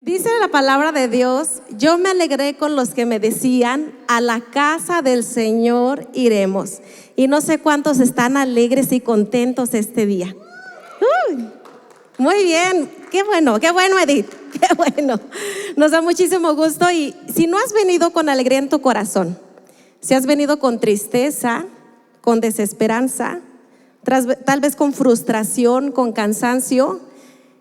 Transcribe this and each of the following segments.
Dice la palabra de Dios: yo me alegré con los que me decían, a la casa del Señor iremos. Y no sé cuántos están alegres y contentos este día. Muy bien, qué bueno Edith, qué bueno. Nos da muchísimo gusto. Y si no has venido con alegría en tu corazón, si has venido con tristeza, con desesperanza, tal vez con frustración, con cansancio,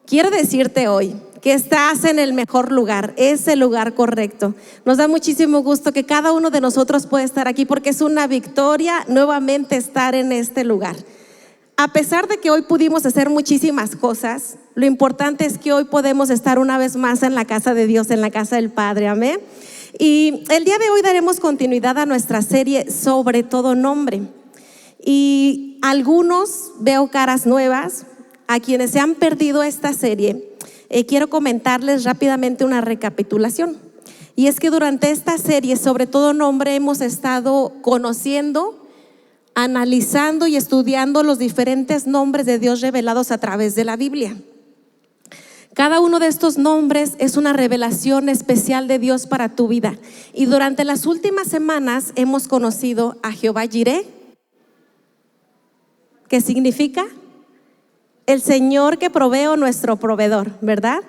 quiero decirte hoy que estás en el mejor lugar, es el lugar correcto. Nos da muchísimo gusto que cada uno de nosotros pueda estar aquí, porque es una victoria nuevamente estar en este lugar. A pesar de que hoy pudimos hacer muchísimas cosas, lo importante es que hoy podemos estar una vez más en la casa de Dios, en la casa del Padre, amén. Y el día de hoy daremos continuidad a nuestra serie Sobre Todo Nombre. Y algunos, veo caras nuevas, a quienes se han perdido esta serie, quiero comentarles rápidamente una recapitulación. Y es que durante esta serie Sobre Todo Nombre hemos estado conociendo, analizando y estudiando los diferentes nombres de Dios revelados a través de la Biblia. Cada uno de estos nombres es una revelación especial de Dios para tu vida. Y durante las últimas semanas hemos conocido a Jehová Jireh, que significa el Señor que provee, o nuestro proveedor, ¿verdad?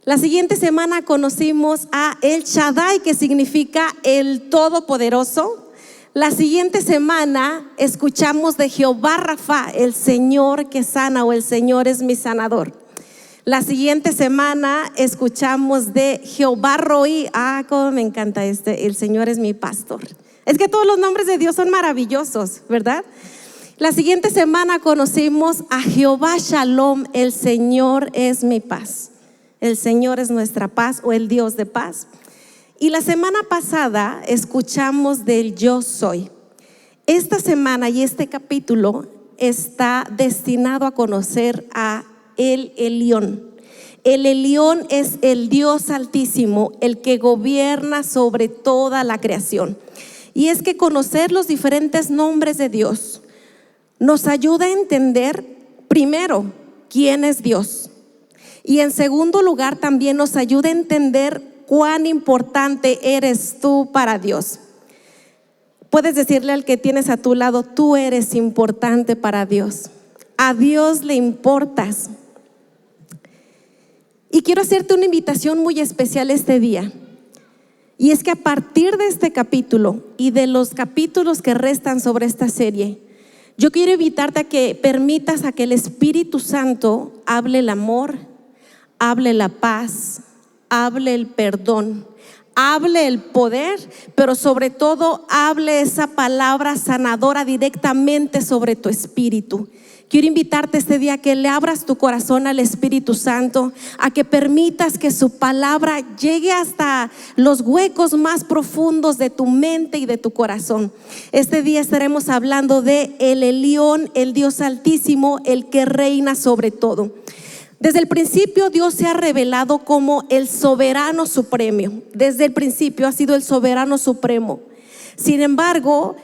La siguiente semana conocimos a El Shaddai, que significa el Todopoderoso. La siguiente semana escuchamos de Jehová Rafa, el Señor que sana, o el Señor es mi sanador. La siguiente semana escuchamos de Jehová Roí. Cómo me encanta el Señor es mi pastor. Es que todos los nombres de Dios son maravillosos, ¿verdad? La siguiente semana conocimos a Jehová Shalom, el Señor es mi paz. El Señor es nuestra paz, o el Dios de paz. Y la semana pasada escuchamos del Yo Soy. Esta semana y este capítulo está destinado a conocer a el Elión. El Elión es el Dios Altísimo, el que gobierna sobre toda la creación. Y es que conocer los diferentes nombres de Dios nos ayuda a entender, primero, quién es Dios. Y en segundo lugar, también nos ayuda a entender cuán importante eres tú para Dios. Puedes decirle al que tienes a tu lado: tú eres importante para Dios. A Dios le importas. Y quiero hacerte una invitación muy especial este día. Y es que a partir de este capítulo y de los capítulos que restan sobre esta serie, yo quiero invitarte a que permitas a que el Espíritu Santo hable el amor, hable la paz, hable el perdón, hable el poder, pero sobre todo hable esa palabra sanadora directamente sobre tu espíritu. Quiero invitarte este día a que le abras tu corazón al Espíritu Santo, a que permitas que su palabra llegue hasta los huecos más profundos de tu mente y de tu corazón. Este día estaremos hablando de el Elión, el Dios Altísimo, el que reina sobre todo. Desde el principio Dios se ha revelado como el soberano supremo. Desde el principio ha sido el soberano supremo. Sin embargo,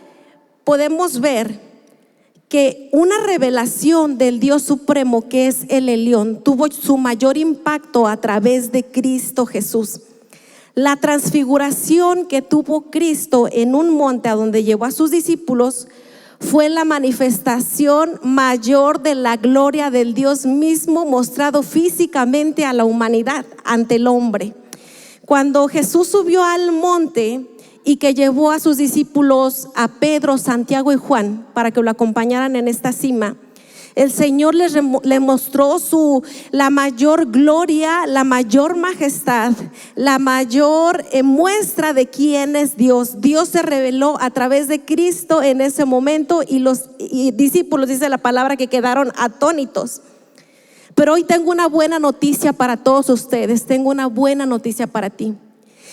podemos ver que una revelación del Dios supremo, que es el Elión, tuvo su mayor impacto a través de Cristo Jesús. La transfiguración que tuvo Cristo en un monte a donde llevó a sus discípulos fue la manifestación mayor de la gloria del Dios mismo mostrado físicamente a la humanidad, ante el hombre. Cuando Jesús subió al monte y que llevó a sus discípulos, a Pedro, Santiago y Juan, para que lo acompañaran en esta cima, el Señor le mostró la mayor gloria, la mayor majestad, la mayor muestra de quién es Dios. Dios se reveló a través de Cristo en ese momento, y los discípulos, dice la palabra, que quedaron atónitos. Pero hoy tengo una buena noticia para todos ustedes, tengo una buena noticia para ti.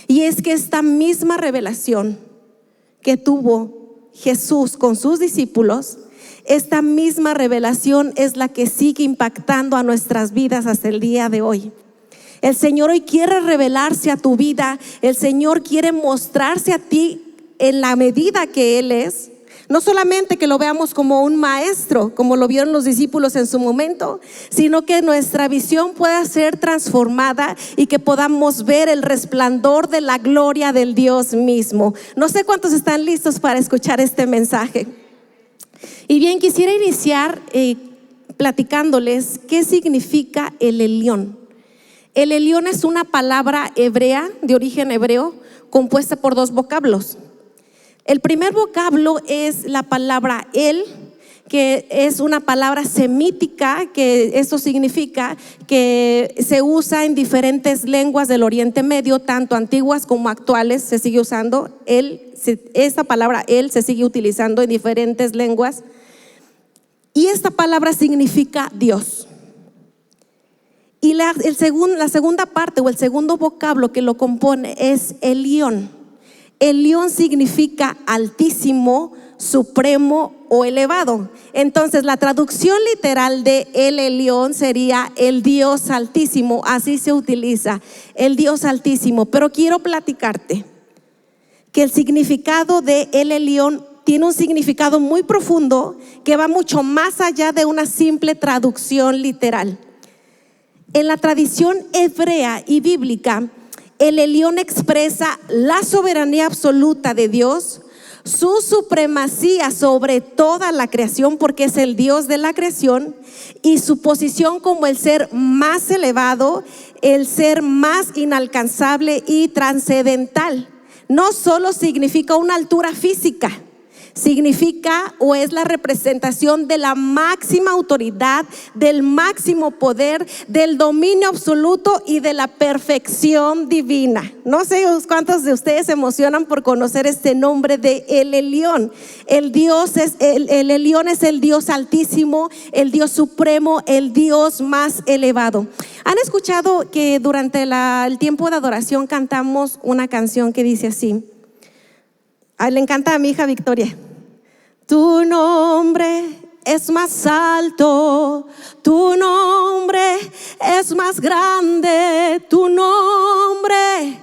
Y es que esta misma revelación que tuvo Jesús con sus discípulos, esta misma revelación es la que sigue impactando a nuestras vidas hasta el día de hoy. El Señor hoy quiere revelarse a tu vida. El Señor quiere mostrarse a ti en la medida que Él es, No solamente que lo veamos como un maestro, como lo vieron los discípulos en su momento, sino que nuestra visión pueda ser transformada y que podamos ver el resplandor de la gloria del Dios mismo. No sé cuántos están listos para escuchar este mensaje. Y bien, quisiera iniciar platicándoles qué significa el Elión. El Elión es una palabra hebrea, de origen hebreo, compuesta por dos vocablos. El primer vocablo es la palabra El, que es una palabra semítica, que esto significa que se usa en diferentes lenguas del Oriente Medio, tanto antiguas como actuales, se sigue usando. Esta palabra El se sigue utilizando en diferentes lenguas. Y esta palabra significa Dios. Y la segunda parte o el segundo vocablo que lo compone es Elión. Elión significa altísimo, supremo o elevado. Entonces la traducción literal de el Elión sería el Dios altísimo. Así se utiliza, el Dios altísimo. Pero quiero platicarte que el significado de el Elión tiene un significado muy profundo que va mucho más allá de una simple traducción literal. En la tradición hebrea y bíblica, el Elión expresa la soberanía absoluta de Dios, su supremacía sobre toda la creación, porque es el Dios de la creación, y su posición como el ser más elevado, el ser más inalcanzable y trascendental. No solo significa una altura física, significa o es la representación de la máxima autoridad, del máximo poder, del dominio absoluto y de la perfección divina. No sé cuántos de ustedes se emocionan por conocer este nombre de el Elión. El Elión es el Dios altísimo, el Dios supremo, el Dios más elevado. ¿Han escuchado que durante el tiempo de adoración cantamos una canción que dice así? Le encanta a mi hija Victoria. Tu nombre es más alto, tu nombre es más grande, tu nombre.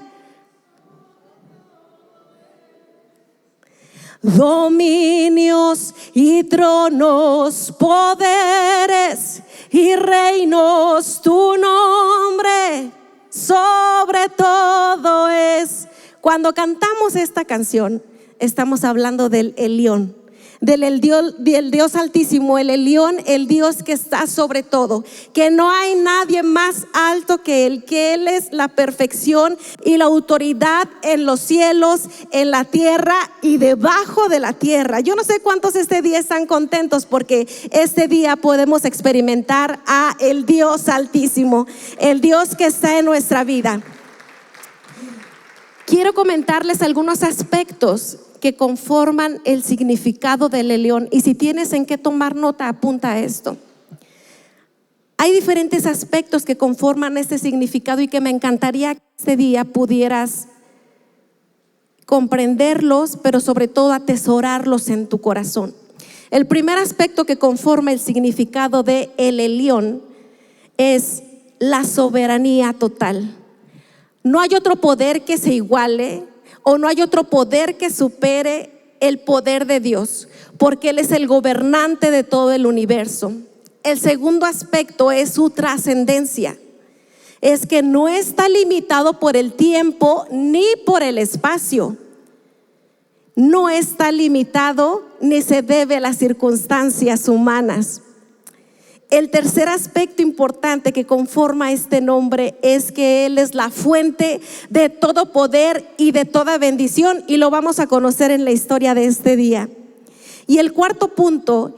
Dominios y tronos, poderes y reinos, tu nombre sobre todo es. Cuando cantamos esta canción, estamos hablando del Elión, del Dios altísimo, el Elión, el Dios que está sobre todo, que no hay nadie más alto que Él es la perfección y la autoridad en los cielos, en la tierra y debajo de la tierra. Yo no sé cuántos este día están contentos porque este día podemos experimentar a el Dios altísimo, el Dios que está en nuestra vida. Quiero comentarles algunos aspectos que conforman el significado del Elión, y si tienes en qué tomar nota, apunta esto. Hay diferentes aspectos que conforman este significado y que me encantaría que este día pudieras comprenderlos, pero sobre todo atesorarlos en tu corazón. El primer aspecto que conforma el significado de el Elión es la soberanía total. No hay otro poder que se iguale, o no hay otro poder que supere el poder de Dios, porque Él es el gobernante de todo el universo. El segundo aspecto es su trascendencia. Es que no está limitado por el tiempo ni por el espacio. No está limitado ni se debe a las circunstancias humanas. El tercer aspecto importante que conforma este nombre es que Él es la fuente de todo poder y de toda bendición, y lo vamos a conocer en la historia de este día. Y el cuarto punto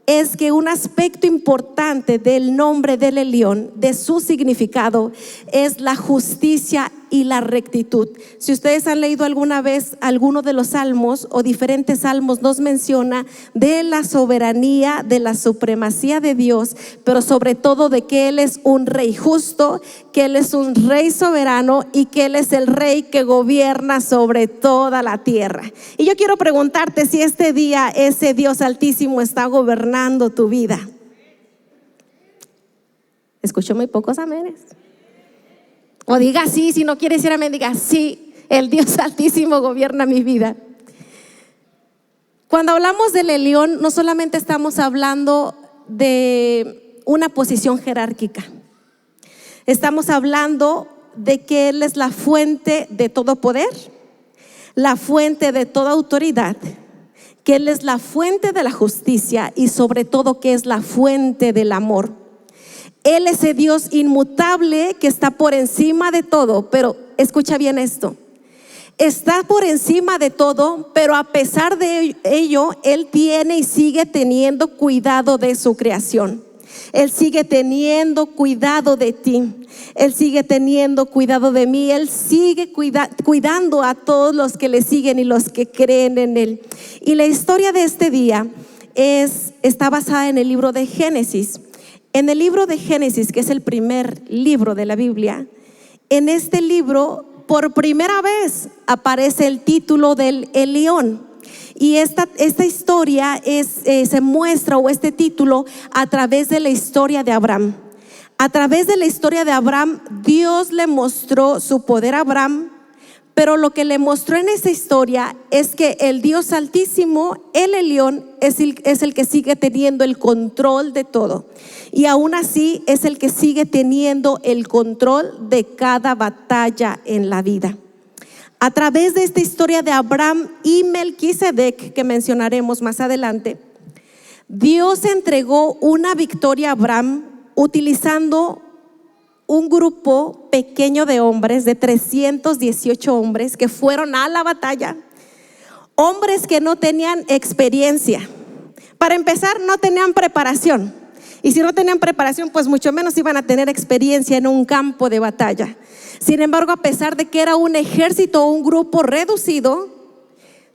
es que un aspecto importante del nombre del Elión, de su significado, es la justicia y la rectitud. Si ustedes han leído alguna vez alguno de los salmos o diferentes salmos, nos menciona de la soberanía, de la supremacía de Dios, pero sobre todo de que Él es un rey justo, que Él es un rey soberano y que Él es el rey que gobierna sobre toda la tierra. Y yo quiero preguntarte si este día ese Dios altísimo está gobernando tu vida. Escucho muy pocos amenes. O diga sí, si no quiere decir amén, diga sí, el Dios altísimo gobierna mi vida. Cuando hablamos del Elión, no solamente estamos hablando de una posición jerárquica. Estamos hablando de que Él es la fuente de todo poder, la fuente de toda autoridad, que Él es la fuente de la justicia y sobre todo que es la fuente del amor. Él es el Dios inmutable que está por encima de todo, pero escucha bien esto. Está por encima de todo, pero a pesar de ello, Él tiene y sigue teniendo cuidado de su creación. Él sigue teniendo cuidado de ti. Él sigue teniendo cuidado de mí. Él sigue cuidando a todos los que le siguen y los que creen en Él. Y la historia de este día está basada en el libro de Génesis. En el libro de Génesis, que es el primer libro de la Biblia, en este libro por primera vez aparece el título del Elión. Y esta historia se muestra, o este título, a través de la historia de Abraham. A través de la historia de Abraham, Dios le mostró su poder a Abraham, pero lo que le mostró en esa historia es que el Dios Altísimo, el Elión, es el que sigue teniendo el control de todo. Y aún así es el que sigue teniendo el control de cada batalla en la vida. A través de esta historia de Abraham y Melquisedec, que mencionaremos más adelante, Dios entregó una victoria a Abraham utilizando un grupo pequeño de hombres, de 318 hombres que fueron a la batalla. Hombres que no tenían experiencia. Para empezar, no tenían preparación. Y si no tenían preparación, pues mucho menos iban a tener experiencia en un campo de batalla. Sin embargo, a pesar de que era un ejército o un grupo reducido,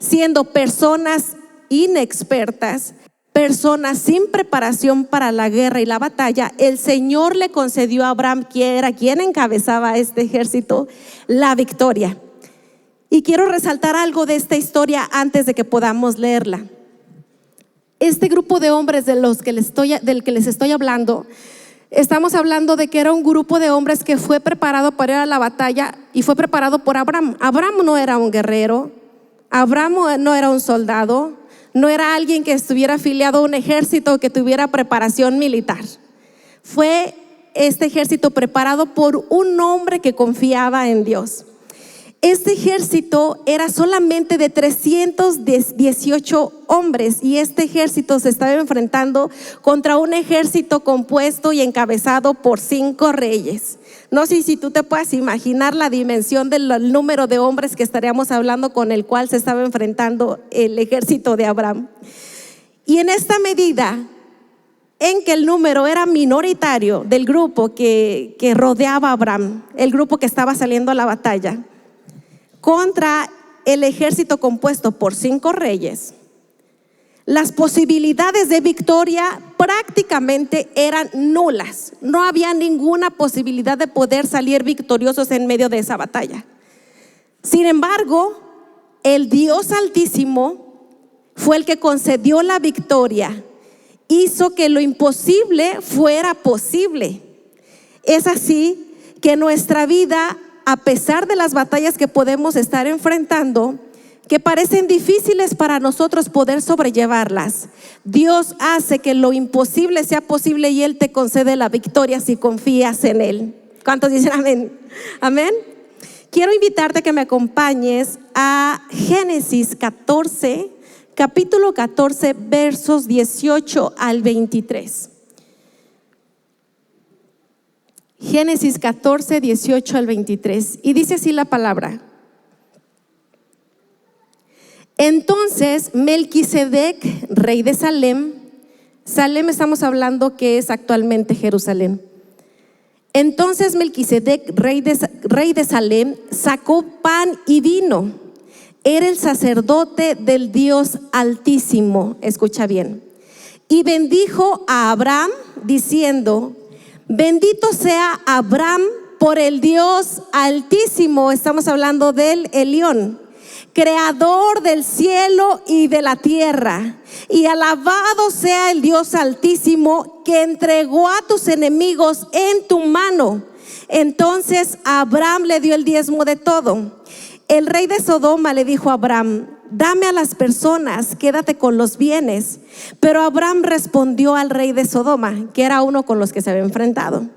siendo personas inexpertas, personas sin preparación para la guerra y la batalla, el Señor le concedió a Abraham, que era quien encabezaba este ejército, la victoria. Y quiero resaltar algo de esta historia antes de que podamos leerla. Este grupo de hombres del que les estoy hablando, estamos hablando de que era un grupo de hombres que fue preparado para ir a la batalla y fue preparado por Abraham. Abraham no era un guerrero, Abraham no era un soldado, no era alguien que estuviera afiliado a un ejército o que tuviera preparación militar. Fue este ejército preparado por un hombre que confiaba en Dios. Este ejército era solamente de 318 hombres y este ejército se estaba enfrentando contra un ejército compuesto y encabezado por 5 reyes. No sé si tú te puedes imaginar la dimensión del número de hombres que estaríamos hablando con el cual se estaba enfrentando el ejército de Abraham. Y en esta medida en que el número era minoritario del grupo que rodeaba a Abraham, el grupo que estaba saliendo a la batalla, contra el ejército compuesto por 5 reyes, las posibilidades de victoria prácticamente eran nulas. No había ninguna posibilidad de poder salir victoriosos en medio de esa batalla. Sin embargo, el Dios Altísimo fue el que concedió la victoria, hizo que lo imposible fuera posible. Es así que nuestra vida, a pesar de las batallas que podemos estar enfrentando, que parecen difíciles para nosotros poder sobrellevarlas, Dios hace que lo imposible sea posible y Él te concede la victoria si confías en Él. ¿Cuántos dicen amén? Amén. Quiero invitarte a que me acompañes a Génesis 14, capítulo 14, versos 18 al 23. Génesis 14, 18 al 23. Y dice así la palabra: entonces Melquisedec, rey de Salem estamos hablando que es actualmente Jerusalén. Entonces Melquisedec, rey de Salem, sacó pan y vino. Era el sacerdote del Dios Altísimo. Escucha bien. Y bendijo a Abraham diciendo: bendito sea Abraham por el Dios Altísimo. Estamos hablando del Elión, creador del cielo y de la tierra. Y alabado sea el Dios Altísimo, que entregó a tus enemigos en tu mano. Entonces Abraham le dio el diezmo de todo. El rey de Sodoma le dijo a Abraham: dame a las personas, quédate con los bienes. Pero Abraham respondió al rey de Sodoma, que era uno con los que se había enfrentado: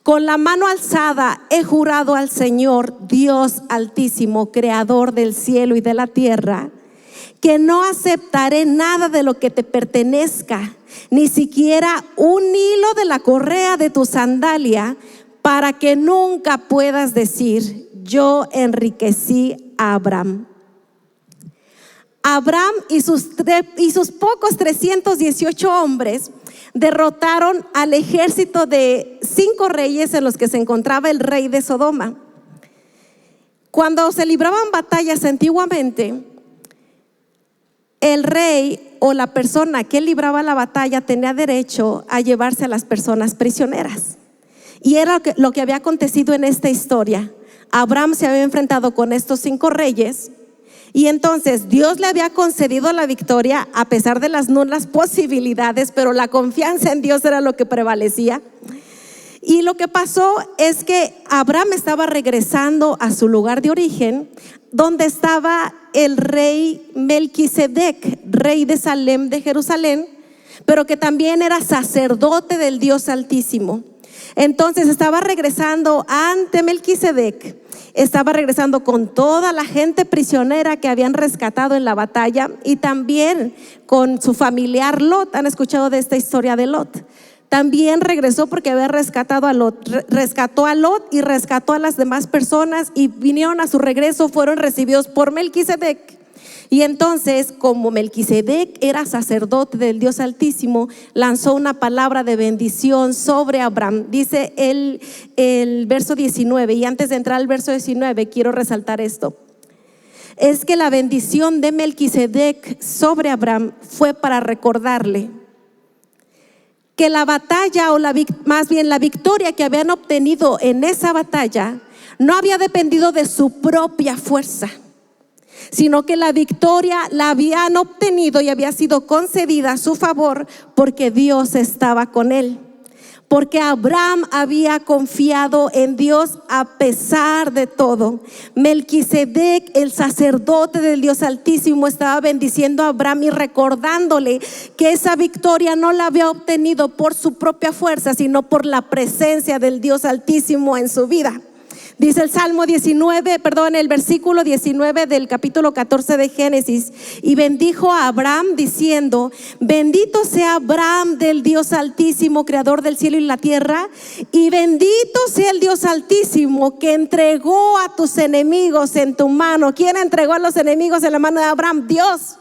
con la mano alzada he jurado al Señor, Dios altísimo, creador del cielo y de la tierra, que no aceptaré nada de lo que te pertenezca, ni siquiera un hilo de la correa de tu sandalia, para que nunca puedas decir: yo enriquecí a Abraham. Abraham y sus pocos 318 hombres derrotaron al ejército de 5 reyes en los que se encontraba el rey de Sodoma. Cuando se libraban batallas antiguamente, el rey o la persona que libraba la batalla tenía derecho a llevarse a las personas prisioneras. Y era lo que había acontecido en esta historia. Abraham se había enfrentado con estos 5 reyes, y entonces Dios le había concedido la victoria a pesar de las nulas posibilidades, pero la confianza en Dios era lo que prevalecía. Y lo que pasó es que Abraham estaba regresando a su lugar de origen, donde estaba el rey Melquisedec, rey de Salem de Jerusalén, pero que también era sacerdote del Dios Altísimo. Entonces estaba regresando ante Melquisedec, estaba regresando con toda la gente prisionera que habían rescatado en la batalla, y también con su familiar Lot. ¿Han escuchado de esta historia de Lot? También regresó porque había rescatado a Lot, rescató a Lot y rescató a las demás personas, y vinieron a su regreso, fueron recibidos por Melquisedec. Y entonces, como Melquisedec era sacerdote del Dios Altísimo, lanzó una palabra de bendición sobre Abraham. Dice el verso 19, y antes de entrar al verso 19 quiero resaltar esto: es que la bendición de Melquisedec sobre Abraham fue para recordarle que la batalla, o más bien la victoria que habían obtenido en esa batalla, no había dependido de su propia fuerza, sino que la victoria la habían obtenido y había sido concedida a su favor porque Dios estaba con él. Porque Abraham había confiado en Dios a pesar de todo. Melquisedec, el sacerdote del Dios Altísimo, estaba bendiciendo a Abraham y recordándole que esa victoria no la había obtenido por su propia fuerza, sino por la presencia del Dios Altísimo en su vida. Dice el versículo 19 del capítulo 14 de Génesis: y bendijo a Abraham diciendo: bendito sea Abraham del Dios Altísimo, creador del cielo y la tierra, y bendito sea el Dios Altísimo que entregó a tus enemigos en tu mano. ¿Quién entregó a los enemigos en la mano de Abraham? Dios.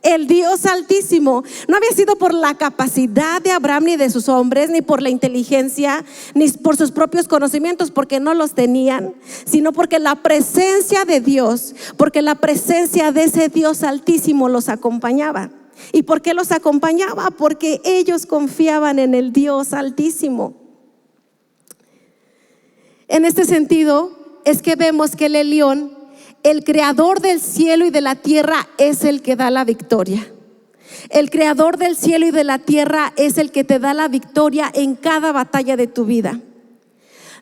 El Dios Altísimo. No había sido por la capacidad de Abraham ni de sus hombres, ni por la inteligencia, ni por sus propios conocimientos, porque no los tenían, sino porque la presencia de Dios, porque la presencia de ese Dios Altísimo los acompañaba. ¿Y por qué los acompañaba? Porque ellos confiaban en el Dios Altísimo. En este sentido es que vemos que el Elión, el creador del cielo y de la tierra, es el que da la victoria. El creador del cielo y de la tierra es el que te da la victoria en cada batalla de tu vida.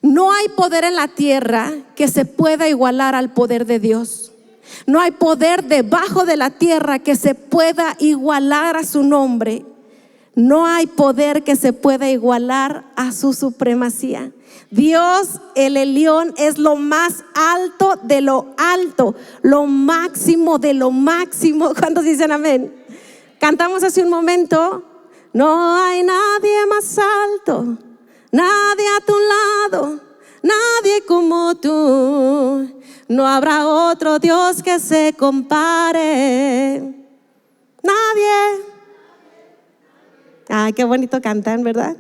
No hay poder en la tierra que se pueda igualar al poder de Dios. No hay poder debajo de la tierra que se pueda igualar a su nombre. No hay poder que se pueda igualar a su supremacía. Dios, el Elión, es lo más alto de lo alto, lo máximo de lo máximo. ¿Cuántos dicen amén? Cantamos hace un momento: no hay nadie más alto, nadie a tu lado, nadie como tú. No habrá otro Dios que se compare. Nadie. Ay, qué bonito cantan, ¿verdad?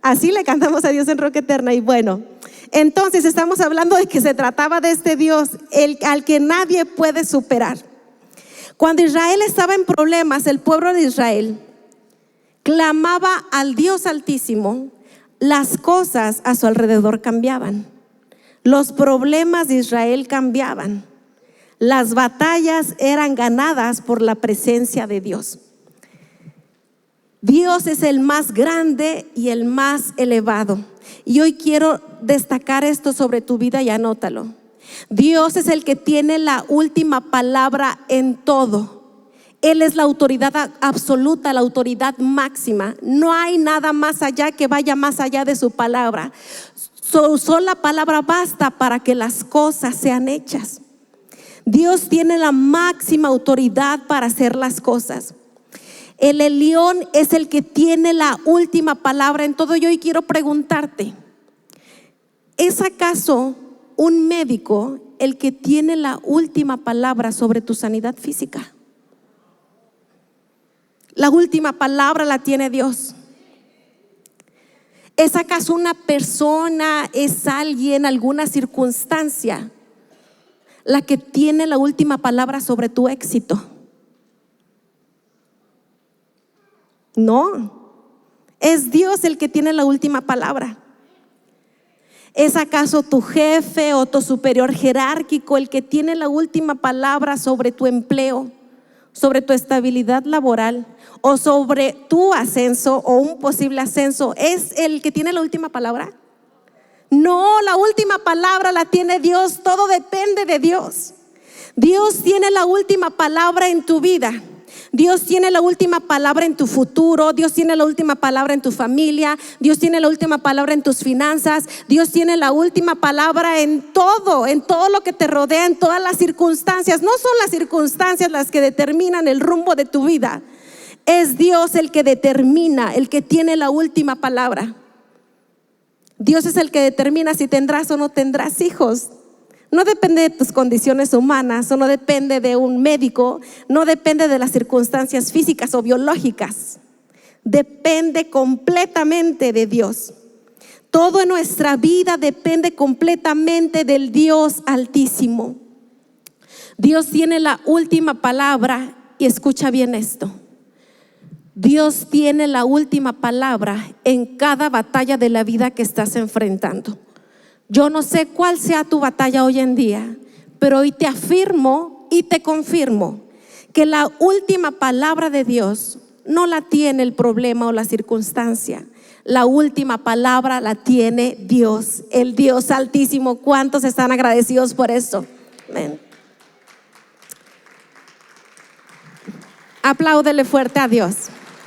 Así le cantamos a Dios en Roca Eterna. Y bueno, entonces estamos hablando de que se trataba de este Dios, al que nadie puede superar. Cuando Israel estaba en problemas, el pueblo de Israel clamaba al Dios Altísimo, las cosas a su alrededor cambiaban. Los problemas de Israel cambiaban. Las batallas eran ganadas por la presencia de Dios. Dios es el más grande y el más elevado. Y hoy quiero destacar esto sobre tu vida, y anótalo. Dios es el que tiene la última palabra en todo. Él es la autoridad absoluta, la autoridad máxima. No hay nada más allá que vaya más allá de su palabra. Su sola palabra basta para que las cosas sean hechas. Dios tiene la máxima autoridad para hacer las cosas. El Elión es el que tiene la última palabra en todo. Yo hoy quiero preguntarte, ¿es acaso un médico el que tiene la última palabra sobre tu sanidad física? La última palabra la tiene Dios. ¿Es acaso una persona, es alguien, alguna circunstancia la que tiene la última palabra sobre tu éxito? No, es Dios el que tiene la última palabra. ¿Es acaso tu jefe o tu superior jerárquico el que tiene la última palabra sobre tu empleo, sobre tu estabilidad laboral o sobre tu ascenso o un posible ascenso? ¿Es el que tiene la última palabra? No, la última palabra la tiene Dios. Todo depende de Dios. Dios tiene la última palabra en tu vida. Dios tiene la última palabra en tu futuro. Dios tiene la última palabra en tu familia. Dios tiene la última palabra en tus finanzas. Dios tiene la última palabra en todo lo que te rodea, en todas las circunstancias. No son las circunstancias las que determinan el rumbo de tu vida. Es Dios el que determina, el que tiene la última palabra. Dios es el que determina si tendrás o no tendrás hijos. No depende de tus condiciones humanas, o no depende de un médico, no depende de las circunstancias físicas o biológicas. Depende completamente de Dios. Todo en nuestra vida depende completamente del Dios Altísimo. Dios tiene la última palabra, y escucha bien esto. Dios tiene la última palabra en cada batalla de la vida que estás enfrentando. Yo no sé cuál sea tu batalla hoy en día, pero hoy te afirmo y te confirmo que la última palabra de Dios no la tiene el problema o la circunstancia. La última palabra la tiene Dios, el Dios Altísimo. ¿Cuántos están agradecidos por eso? Amén. Apláudele fuerte a Dios.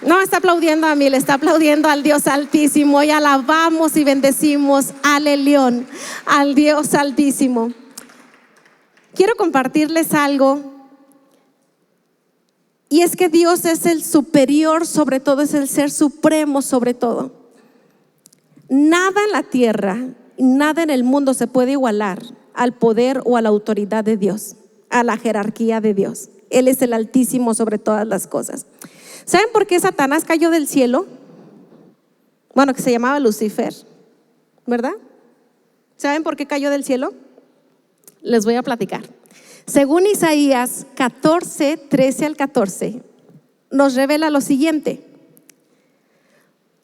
No está aplaudiendo a mí, le está aplaudiendo al Dios Altísimo. Y alabamos y bendecimos al Elión, al Dios Altísimo. Quiero compartirles algo. Y es que Dios es el superior sobre todo, es el ser supremo sobre todo. Nada en la tierra, nada en el mundo se puede igualar al poder o a la autoridad de Dios, a la jerarquía de Dios. Él es el Altísimo sobre todas las cosas. ¿Saben por qué Satanás cayó del cielo? Bueno, que se llamaba Lucifer, ¿verdad? ¿Saben por qué cayó del cielo? Les voy a platicar. Según Isaías 14, 13 al 14, nos revela lo siguiente.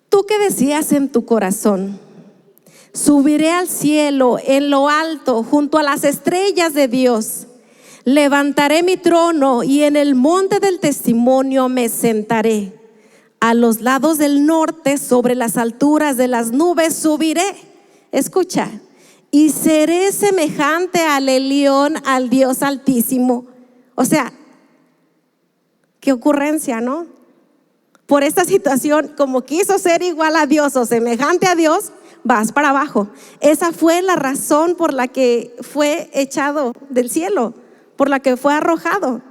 Tú que decías en tu corazón, subiré al cielo en lo alto, junto a las estrellas de Dios. Levantaré mi trono y en el monte del testimonio me sentaré. A los lados del norte, sobre las alturas de las nubes subiré. Escucha. Y seré semejante al Elión, al Dios Altísimo. O sea, qué ocurrencia, ¿no? Por esta situación, como quiso ser igual a Dios o semejante a Dios, vas para abajo. Esa fue la razón por la que fue echado del cielo, por la que fue arrojado,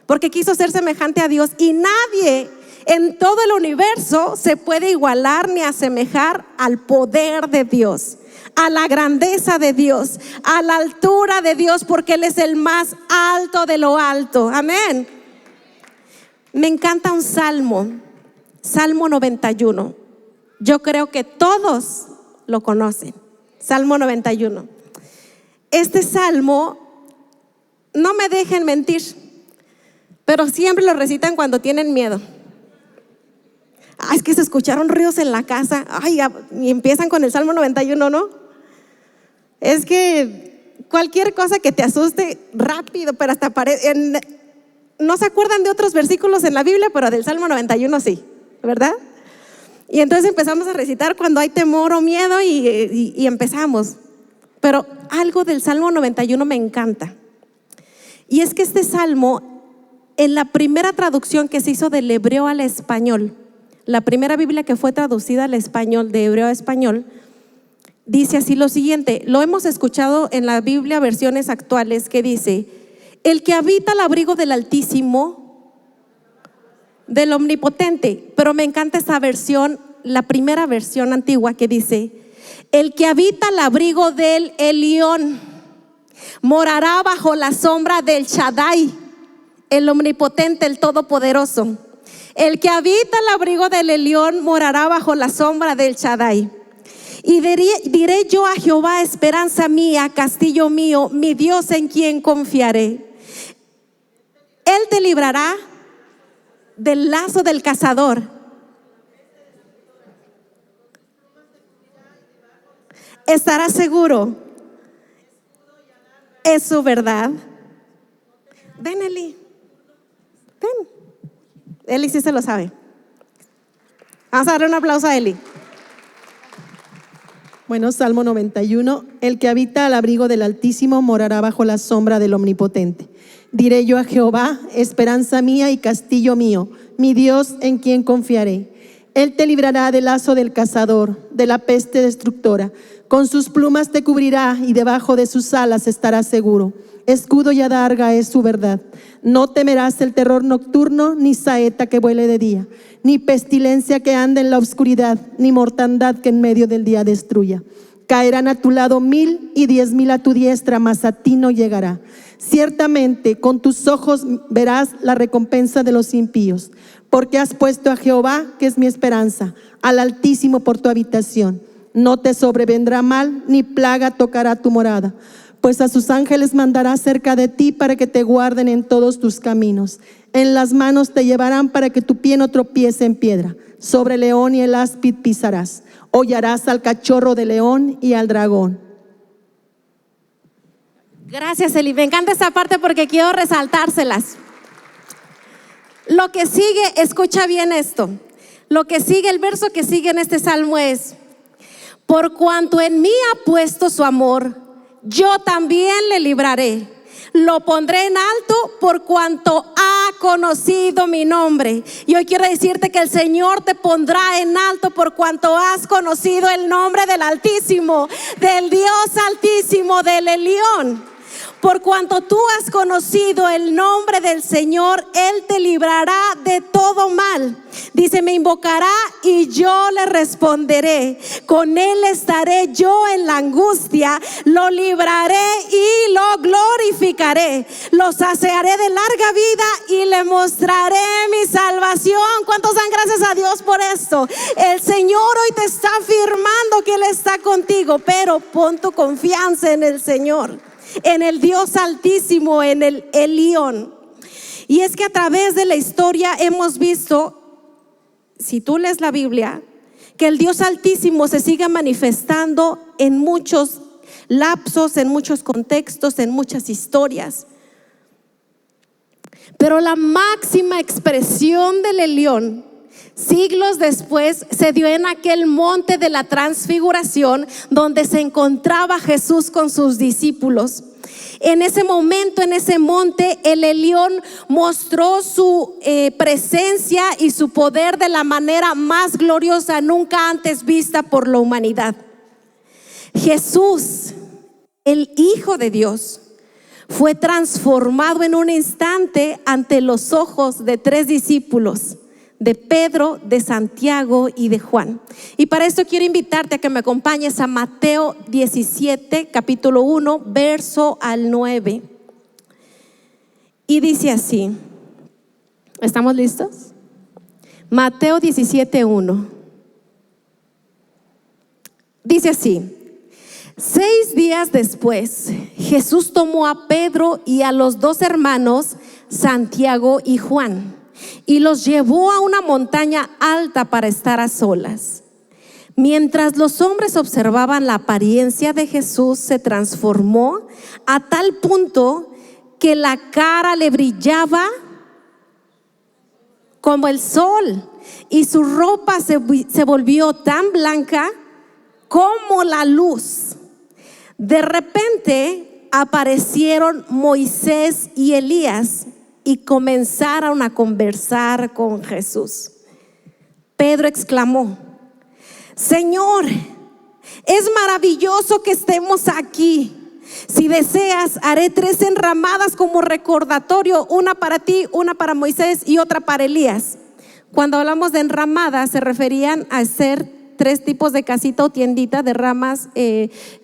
porque quiso ser semejante a Dios. Y nadie en todo el universo se puede igualar ni asemejar al poder de Dios, a la grandeza de Dios, a la altura de Dios, porque Él es el más alto de lo alto. Amén. Me encanta un salmo, Salmo 91. Yo creo que todos lo conocen. Salmo 91. Este salmo, no me dejen mentir, pero siempre lo recitan cuando tienen miedo. Es que se escucharon ruidos en la casa. Y empiezan con el Salmo 91, ¿no? Es que cualquier cosa que te asuste, rápido, pero hasta no se acuerdan de otros versículos en la Biblia, pero del Salmo 91 sí, ¿verdad? Y entonces empezamos a recitar cuando hay temor o miedo y empezamos. Pero algo del Salmo 91 me encanta. Y es que este salmo, en la primera traducción que se hizo del hebreo al español, la primera Biblia que fue traducida al español, de hebreo a español, dice así lo siguiente. Lo hemos escuchado en la Biblia versiones actuales, que dice: el que habita al abrigo del Altísimo, del Omnipotente. Pero me encanta esa versión, la primera versión antigua, que dice: el que habita al abrigo del Elión morará bajo la sombra del Shaddai, el Omnipotente, el Todopoderoso. El que habita al abrigo del Elión morará bajo la sombra del Shaddai. Y diré yo a Jehová, esperanza mía, castillo mío, mi Dios en quien confiaré. Él te librará del lazo del cazador. Estarás seguro. Es su verdad. Ven, Eli. Ven. Eli sí se lo sabe. Vamos a darle un aplauso a Eli. Bueno, Salmo 91. El que habita al abrigo del Altísimo morará bajo la sombra del Omnipotente. Diré yo a Jehová, esperanza mía y castillo mío, mi Dios en quien confiaré. Él te librará del lazo del cazador, de la peste destructora. Con sus plumas te cubrirá y debajo de sus alas estarás seguro. Escudo y adarga es su verdad. No temerás el terror nocturno, ni saeta que vuele de día, ni pestilencia que ande en la oscuridad, ni mortandad que en medio del día destruya. Caerán a tu lado 1000 y 10,000 a tu diestra, mas a ti no llegará. Ciertamente con tus ojos verás la recompensa de los impíos, porque has puesto a Jehová, que es mi esperanza, al Altísimo por tu habitación. No te sobrevendrá mal, ni plaga tocará tu morada, pues a sus ángeles mandará cerca de ti para que te guarden en todos tus caminos. En las manos te llevarán para que tu pie no tropiece en piedra. Sobre el león y el áspid pisarás. Hollarás al cachorro de león y al dragón. Gracias, Eli. Me encanta esta parte porque quiero resaltárselas. Lo que sigue, escucha bien esto. Lo que sigue, el verso que sigue en este salmo es: por cuanto en mí ha puesto su amor, yo también le libraré. Lo pondré en alto por cuanto ha conocido mi nombre. Y hoy quiero decirte que el Señor te pondrá en alto por cuanto has conocido el nombre del Altísimo, del Dios Altísimo, del Elión. Por cuanto tú has conocido el nombre del Señor, Él te librará de todo mal. Dice: me invocará y yo le responderé. Con Él estaré yo en la angustia. Lo libraré y lo glorificaré. Lo saciaré de larga vida y le mostraré mi salvación. ¿Cuántos dan gracias a Dios por esto? El Señor hoy te está afirmando que Él está contigo, pero pon tu confianza en el Señor, en el Dios Altísimo, en el Elión. Y es que a través de la historia hemos visto, si tú lees la Biblia, que el Dios Altísimo se sigue manifestando en muchos lapsos, en muchos contextos, en muchas historias. Pero la máxima expresión del Elión, siglos después, se dio en aquel monte de la transfiguración, donde se encontraba Jesús con sus discípulos. En ese momento, en ese monte, el Elión mostró su presencia y su poder de la manera más gloriosa nunca antes vista por la humanidad. Jesús, el Hijo de Dios, fue transformado en un instante ante los ojos de 3 discípulos, de Pedro, de Santiago y de Juan. Y para esto quiero invitarte a que me acompañes a Mateo 17, capítulo 1, verso al 9. Y dice así. ¿Estamos listos? Mateo 17, 1. Dice así: 6 días después, Jesús tomó a Pedro y a los 2 hermanos, Santiago y Juan, y los llevó a una montaña alta para estar a solas. Mientras los hombres observaban, la apariencia de Jesús se transformó a tal punto que la cara le brillaba como el sol, y su ropa se volvió tan blanca como la luz. De repente aparecieron Moisés y Elías y comenzaron a conversar con Jesús. Pedro exclamó: Señor, es maravilloso que estemos aquí. Si deseas, haré 3 enramadas como recordatorio, una para ti, una para Moisés y otra para Elías. Cuando hablamos de enramadas, se referían a hacer 3 tipos de casita o tiendita de ramas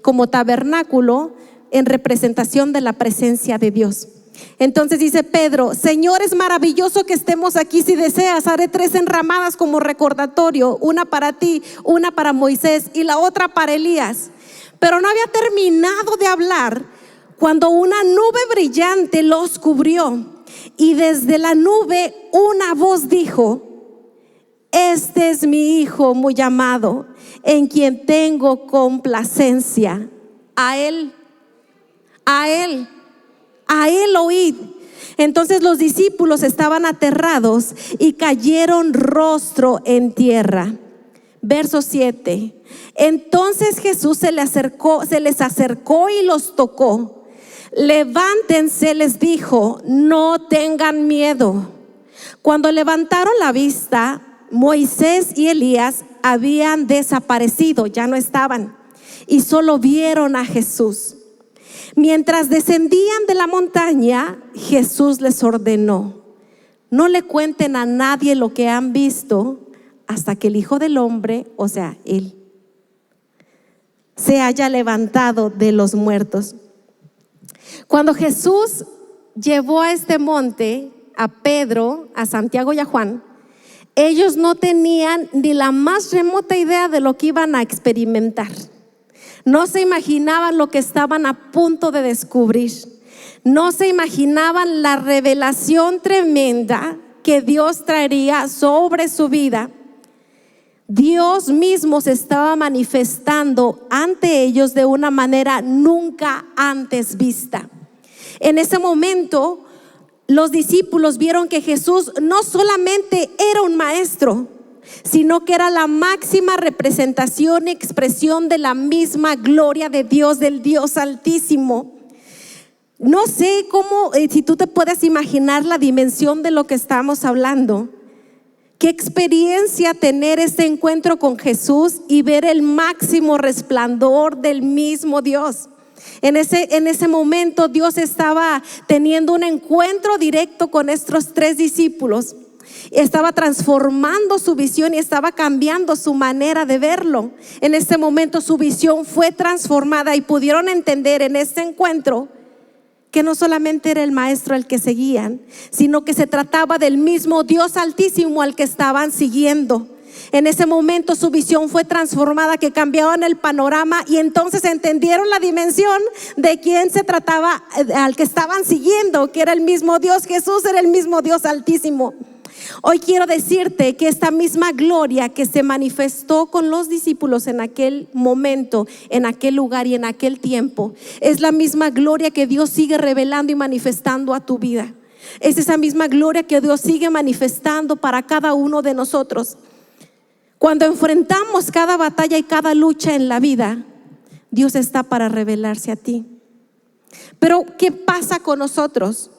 como tabernáculo, en representación de la presencia de Dios. Entonces dice Pedro: Señor, es maravilloso que estemos aquí. Si deseas, haré 3 enramadas como recordatorio, una para ti, una para Moisés y la otra para Elías. Pero no había terminado de hablar cuando una nube brillante los cubrió, y desde la nube una voz dijo: Este es mi Hijo muy amado, en quien tengo complacencia. A él oíd. Entonces los discípulos estaban aterrados y cayeron rostro en tierra. Verso 7. Entonces Jesús se les acercó y los tocó. Levántense, les dijo, no tengan miedo. Cuando levantaron la vista, Moisés y Elías habían desaparecido, ya no estaban, y solo vieron a Jesús. Mientras descendían de la montaña, Jesús les ordenó: no le cuenten a nadie lo que han visto hasta que el Hijo del Hombre, o sea, Él, se haya levantado de los muertos. Cuando Jesús llevó a este monte a Pedro, a Santiago y a Juan, ellos no tenían ni la más remota idea de lo que iban a experimentar. No se imaginaban lo que estaban a punto de descubrir. No se imaginaban la revelación tremenda que Dios traería sobre su vida. Dios mismo se estaba manifestando ante ellos de una manera nunca antes vista. En ese momento, los discípulos vieron que Jesús no solamente era un maestro, sino que era la máxima representación y expresión de la misma gloria de Dios, del Dios Altísimo. No sé cómo, si tú te puedes imaginar la dimensión de lo que estamos hablando. Qué experiencia tener este encuentro con Jesús y ver el máximo resplandor del mismo Dios. En ese momento Dios estaba teniendo un encuentro directo con estos 3 discípulos. Estaba transformando su visión y estaba cambiando su manera de verlo. En ese momento su visión fue transformada y pudieron entender en este encuentro que no solamente era el maestro al que seguían, sino que se trataba del mismo Dios Altísimo al que estaban siguiendo. En ese momento su visión fue transformada, que cambiaban el panorama, y entonces entendieron la dimensión de quién se trataba, al que estaban siguiendo, que era el mismo Dios. Jesús era el mismo Dios Altísimo. Hoy quiero decirte que esta misma gloria que se manifestó con los discípulos en aquel momento, en aquel lugar y en aquel tiempo, es la misma gloria que Dios sigue revelando y manifestando a tu vida. Es esa misma gloria que Dios sigue manifestando para cada uno de nosotros. Cuando enfrentamos cada batalla y cada lucha en la vida, Dios está para revelarse a ti. Pero ¿qué pasa con nosotros?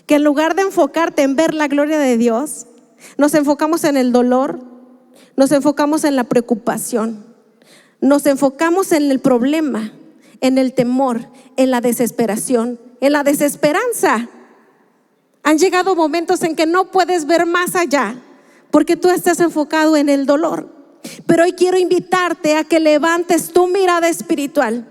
Que en lugar de enfocarte en ver la gloria de Dios, nos enfocamos en el dolor, nos enfocamos en la preocupación, nos enfocamos en el problema, en el temor, en la desesperación, en la desesperanza. Han llegado momentos en que no puedes ver más allá porque tú estás enfocado en el dolor. Pero hoy quiero invitarte a que levantes tu mirada espiritual.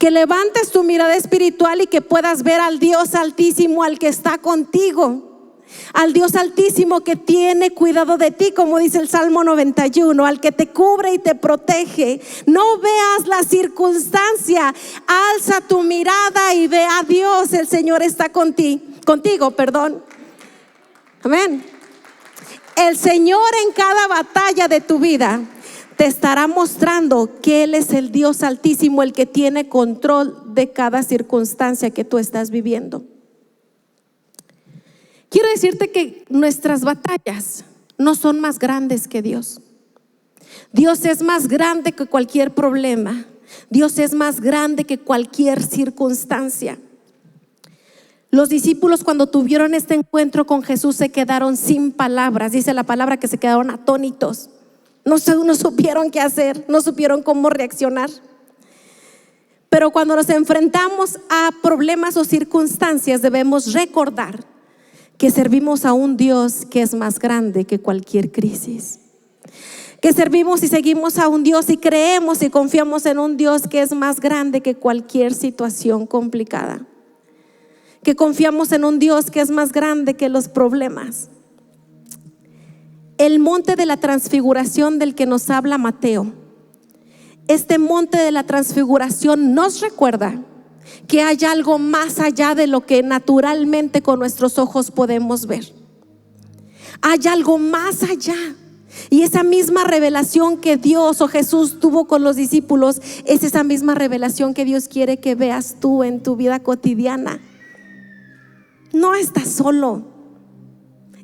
Que levantes tu mirada espiritual y que puedas ver al Dios Altísimo, al que está contigo, al Dios Altísimo que tiene cuidado de ti, como dice el Salmo 91, al que te cubre y te protege. No veas la circunstancia, alza tu mirada y ve a Dios. El Señor está contigo. Amén. El Señor en cada batalla de tu vida te estará mostrando que Él es el Dios Altísimo, el que tiene control de cada circunstancia que tú estás viviendo. Quiero decirte que nuestras batallas no son más grandes que Dios. Dios es más grande que cualquier problema. Dios es más grande que cualquier circunstancia. Los discípulos, cuando tuvieron este encuentro con Jesús, se quedaron sin palabras. Dice la palabra que se quedaron atónitos. No supieron qué hacer, no supieron cómo reaccionar. Pero cuando nos enfrentamos a problemas o circunstancias, debemos recordar que servimos a un Dios que es más grande que cualquier crisis. Que servimos y seguimos a un Dios y creemos y confiamos en un Dios que es más grande que cualquier situación complicada. Que confiamos en un Dios que es más grande que los problemas. El monte de la transfiguración del que nos habla Mateo, este monte de la transfiguración nos recuerda que hay algo más allá de lo que naturalmente con nuestros ojos podemos ver. Hay algo más allá. Y esa misma revelación que Dios o Jesús tuvo con los discípulos es esa misma revelación que Dios quiere que veas tú en tu vida cotidiana. No estás solo.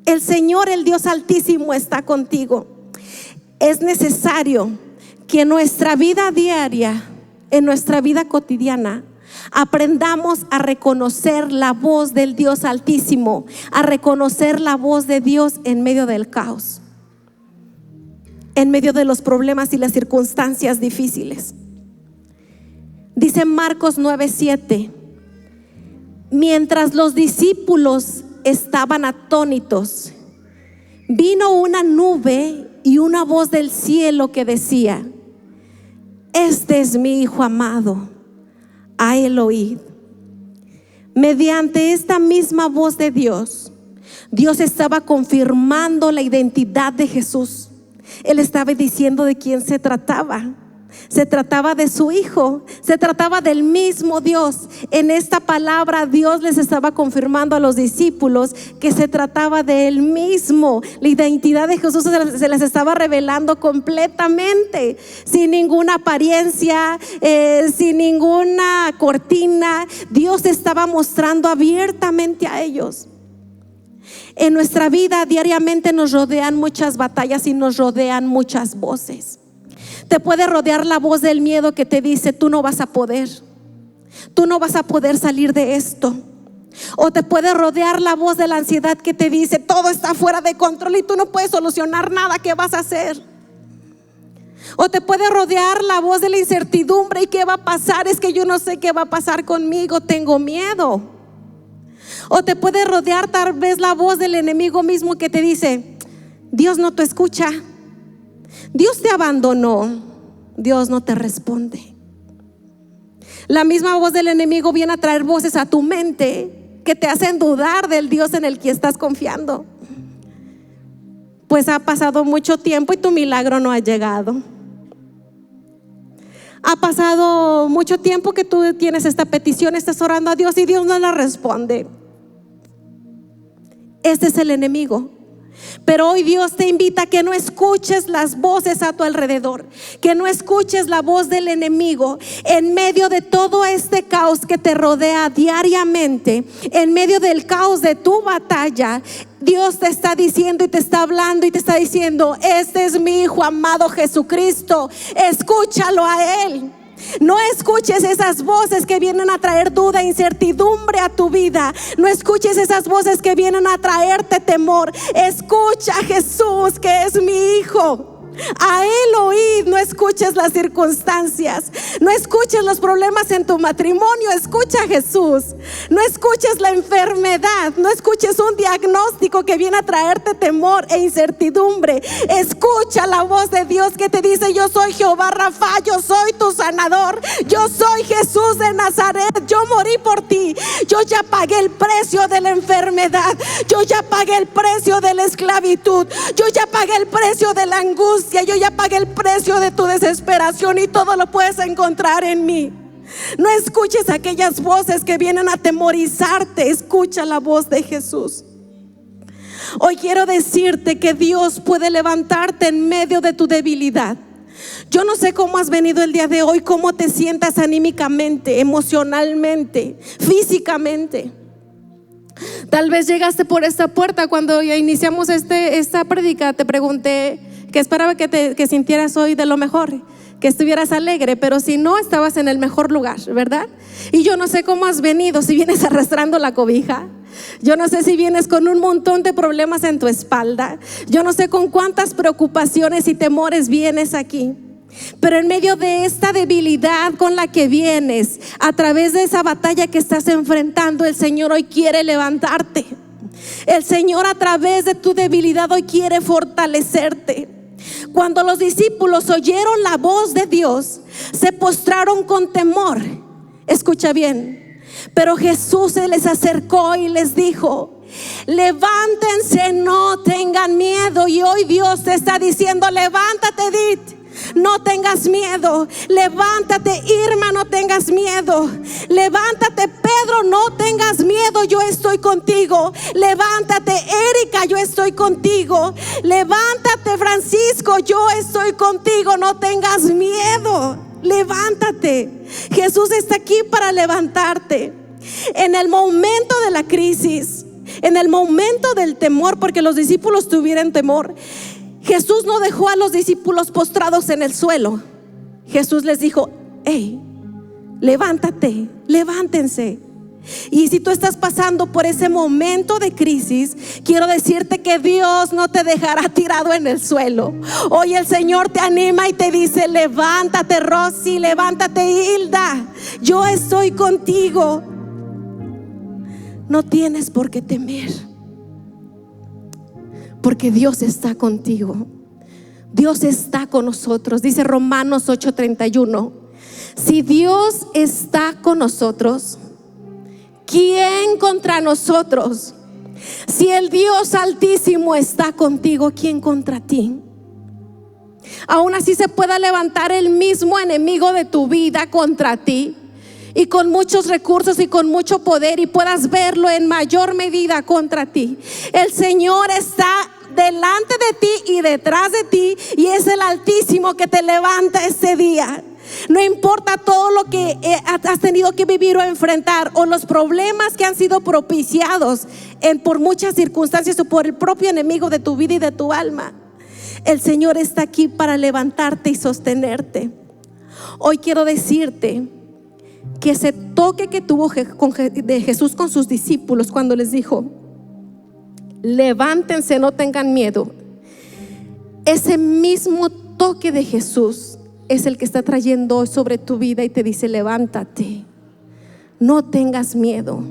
El Señor, el Dios Altísimo, está contigo. Es necesario que en nuestra vida diaria, en nuestra vida cotidiana, aprendamos a reconocer la voz del Dios Altísimo, a reconocer la voz de Dios en medio del caos, en medio de los problemas y las circunstancias difíciles. Dice Marcos 9:7: mientras los discípulos estaban atónitos, vino una nube y una voz del cielo que decía: este es mi Hijo amado, a él oíd. Mediante esta misma voz de Dios, Dios estaba confirmando la identidad de Jesús. Él estaba diciendo de quién se trataba. Se trataba de su Hijo, se trataba del mismo Dios. En esta palabra Dios les estaba confirmando a los discípulos que se trataba de Él mismo. La identidad de Jesús se les estaba revelando completamente, sin ninguna apariencia, sin ninguna cortina. Dios estaba mostrando abiertamente a ellos. En nuestra vida diariamente nos rodean muchas batallas y nos rodean muchas voces. Te puede rodear la voz del miedo que te dice: tú no vas a poder salir de esto. O te puede rodear la voz de la ansiedad que te dice: todo está fuera de control y tú no puedes solucionar nada, ¿qué vas a hacer? O te puede rodear la voz de la incertidumbre: ¿y qué va a pasar? Es que yo no sé qué va a pasar conmigo, tengo miedo. O te puede rodear tal vez la voz del enemigo mismo que te dice: Dios no te escucha, Dios te abandonó, Dios no te responde. La misma voz del enemigo viene a traer voces a tu mente que te hacen dudar del Dios en el que estás confiando. Pues ha pasado mucho tiempo y tu milagro no ha llegado. Ha pasado mucho tiempo que tú tienes esta petición, estás orando a Dios y Dios no la responde. Este es el enemigo. Pero hoy Dios te invita a que no escuches las voces a tu alrededor, que no escuches la voz del enemigo en medio de todo este caos que te rodea diariamente, en medio del caos de tu batalla. Dios te está diciendo y te está hablando y te está diciendo: este es mi Hijo amado Jesucristo, escúchalo a Él. No escuches esas voces que vienen a traer duda e incertidumbre a tu vida. No escuches esas voces que vienen a traerte temor. Escucha a Jesús, que es mi Hijo. A Él oíd. No escuches las circunstancias, no escuches los problemas en tu matrimonio. Escucha a Jesús. No escuches la enfermedad, no escuches un diagnóstico que viene a traerte temor e incertidumbre. Escucha la voz de Dios que te dice: yo soy Jehová Rafa, yo soy tu sanador, yo soy Jesús de Nazaret, yo morí por ti, yo ya pagué el precio de la enfermedad, yo ya pagué el precio de la esclavitud, yo ya pagué el precio de la angustia, yo ya pagué el precio de tu desesperación y todo lo puedes encontrar en mí. No escuches aquellas voces que vienen a atemorizarte, escucha la voz de Jesús. Hoy quiero decirte que Dios puede levantarte en medio de tu debilidad. Yo no sé cómo has venido el día de hoy, cómo te sientas anímicamente, emocionalmente, físicamente. Tal vez llegaste por esta puerta cuando ya iniciamos esta prédica. Te pregunté que esperaba que sintieras hoy de lo mejor, que estuvieras alegre, pero si no, estabas en el mejor lugar, ¿verdad? Y yo no sé cómo has venido, si vienes arrastrando la cobija. Yo no sé si vienes con un montón de problemas en tu espalda. Yo no sé con cuántas preocupaciones y temores vienes aquí. Pero en medio de esta debilidad con la que vienes, a través de esa batalla que estás enfrentando, el Señor hoy quiere levantarte. El Señor a través de tu debilidad hoy quiere fortalecerte. Cuando los discípulos oyeron la voz de Dios, se postraron con temor. Escucha bien. Pero Jesús se les acercó y les dijo: levántense, no tengan miedo. Y hoy Dios te está diciendo: levántate, Edith, no tengas miedo. Levántate, Irma, no tengas miedo. Levántate, Pedro, no tengas miedo, yo estoy contigo. Levántate, Erika, yo estoy contigo. Levántate, Francisco, yo estoy contigo, no tengas miedo. Levántate. Jesús está aquí para levantarte. En el momento de la crisis, en el momento del temor, porque los discípulos tuvieron temor, Jesús no dejó a los discípulos postrados en el suelo. Jesús les dijo: hey, levántate, levántense. Y si tú estás pasando por ese momento de crisis, quiero decirte que Dios no te dejará tirado en el suelo. Hoy el Señor te anima y te dice: levántate, Rosy, levántate, Hilda, yo estoy contigo. No tienes por qué temer, porque Dios está contigo. Dios está con nosotros. Dice Romanos 8:31: si Dios está con nosotros, ¿quién contra nosotros? Si el Dios Altísimo está contigo, ¿quién contra ti? Aún así se pueda levantar el mismo enemigo de tu vida contra ti, y con muchos recursos y con mucho poder, y puedas verlo en mayor medida contra ti. El Señor está delante de ti y detrás de ti, y es el Altísimo que te levanta este día. No importa todo lo que has tenido que vivir o enfrentar, o los problemas que han sido propiciados por muchas circunstancias o por el propio enemigo de tu vida y de tu alma, el Señor está aquí para levantarte y sostenerte. Hoy quiero decirte que ese toque que tuvo de Jesús con sus discípulos cuando les dijo: levántense, no tengan miedo, ese mismo toque de Jesús es el que está trayendo hoy sobre tu vida y te dice: levántate, no tengas miedo.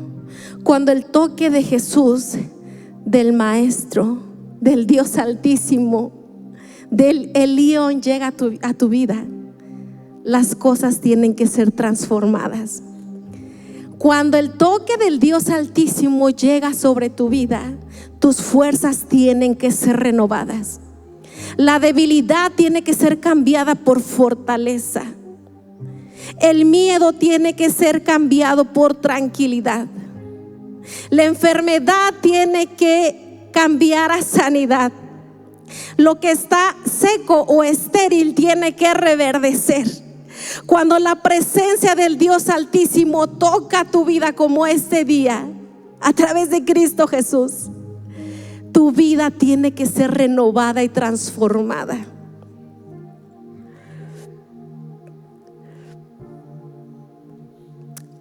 Cuando el toque de Jesús, del Maestro, del Dios Altísimo, del Elión llega a tu vida, las cosas tienen que ser transformadas. Cuando el toque del Dios Altísimo llega sobre tu vida, tus fuerzas tienen que ser renovadas. La debilidad tiene que ser cambiada por fortaleza. El miedo tiene que ser cambiado por tranquilidad. La enfermedad tiene que cambiar a sanidad. Lo que está seco o estéril tiene que reverdecer. Cuando la presencia del Dios Altísimo toca tu vida como este día, a través de Cristo Jesús, tu vida tiene que ser renovada y transformada.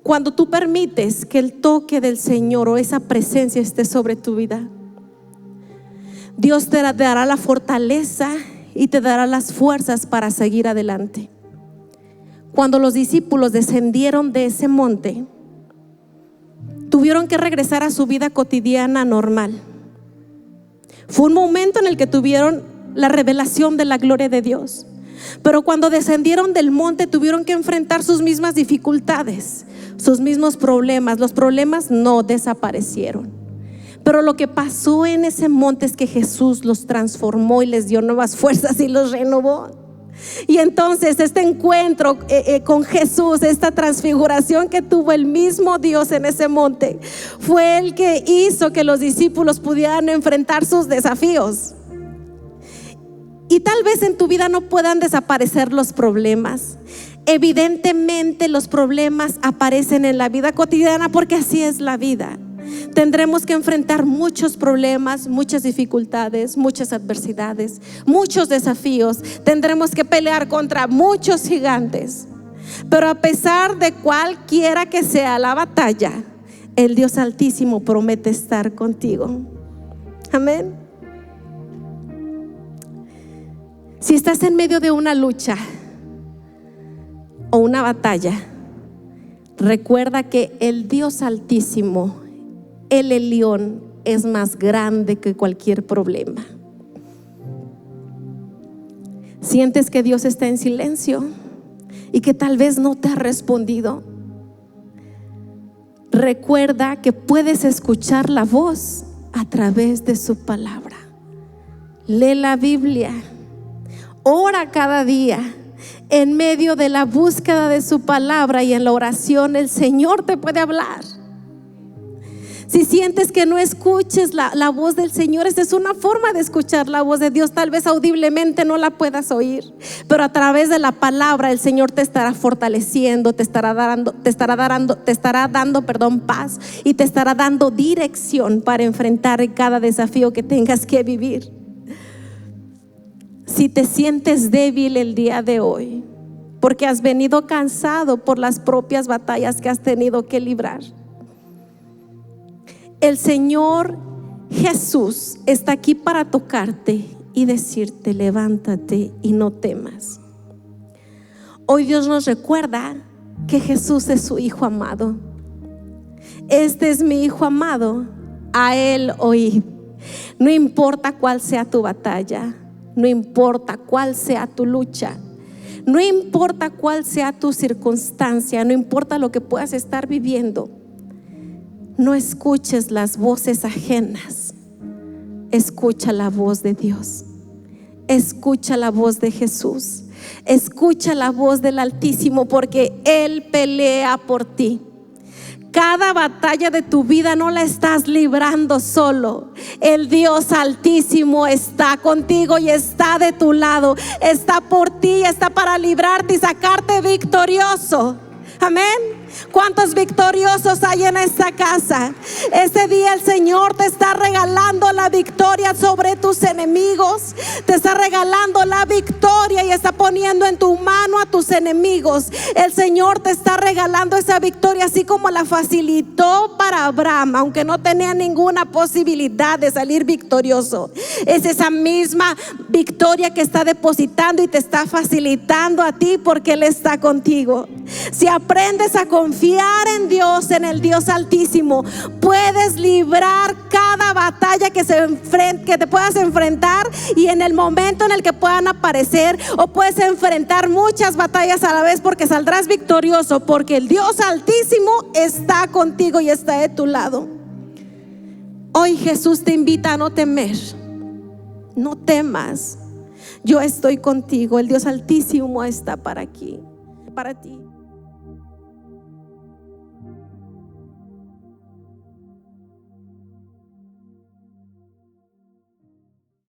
Cuando tú permites que el toque del Señor o esa presencia esté sobre tu vida, Dios te dará la fortaleza y te dará las fuerzas para seguir adelante. Cuando los discípulos descendieron de ese monte, tuvieron que regresar a su vida cotidiana normal. Fue un momento en el que tuvieron la revelación de la gloria de Dios, pero cuando descendieron del monte tuvieron que enfrentar sus mismas dificultades, sus mismos problemas. Los problemas no desaparecieron, pero lo que pasó en ese monte es que Jesús los transformó y les dio nuevas fuerzas y los renovó. Y entonces este encuentro con Jesús, esta transfiguración que tuvo el mismo Dios en ese monte, fue el que hizo que los discípulos pudieran enfrentar sus desafíos. Y tal vez en tu vida no puedan desaparecer los problemas. Evidentemente los problemas aparecen en la vida cotidiana porque así es la vida. Tendremos que enfrentar muchos problemas, muchas dificultades, muchas adversidades, muchos desafíos. Tendremos que pelear contra muchos gigantes. Pero a pesar de cualquiera que sea la batalla, el Dios Altísimo promete estar contigo. Amén. Si estás en medio de una lucha o una batalla, recuerda que el Dios Altísimo, el Elión, es más grande que cualquier problema. Sientes que Dios está en silencio y que tal vez no te ha respondido. Recuerda que puedes escuchar la voz a través de su palabra. Lee la Biblia, ora cada día. En medio de la búsqueda de su palabra y en la oración, el Señor te puede hablar. Si sientes que no escuches la voz del Señor, esta es una forma de escuchar la voz de Dios. Tal vez audiblemente no la puedas oír, pero a través de la palabra el Señor te estará fortaleciendo, te estará dando paz y te estará dando dirección para enfrentar cada desafío que tengas que vivir. Si te sientes débil el día de hoy, porque has venido cansado por las propias batallas que has tenido que librar, el Señor Jesús está aquí para tocarte y decirte: levántate y no temas. Hoy Dios nos recuerda que Jesús es su Hijo amado. Este es mi Hijo amado, a Él oíd. No importa cuál sea tu batalla, no importa cuál sea tu lucha, no importa cuál sea tu circunstancia, no importa lo que puedas estar viviendo, no escuches las voces ajenas. Escucha la voz de Dios. Escucha la voz de Jesús. Escucha la voz del Altísimo, porque Él pelea por ti. Cada batalla de tu vida no la estás librando solo. El Dios Altísimo está contigo y está de tu lado. Está por ti, está para librarte y sacarte victorioso. Amén. ¿Cuántos victoriosos hay en esta casa? Este día el Señor te está regalando la victoria sobre tus enemigos. Te está regalando la victoria y está poniendo en tu mano a tus enemigos. El Señor te está regalando esa victoria, así como la facilitó para Abraham, aunque no tenía ninguna posibilidad de salir victorioso. Es esa misma victoria que está depositando y te está facilitando a ti, porque Él está contigo. Si aprendes a confiar en Dios, en el Dios Altísimo, puedes librar cada batalla que te puedas enfrentar, y en el momento en el que puedan aparecer, o puedes enfrentar muchas batallas a la vez, porque saldrás victorioso, porque el Dios Altísimo está contigo y está de tu lado. Hoy Jesús te invita a no temer. No temas, yo estoy contigo. El Dios Altísimo está para ti.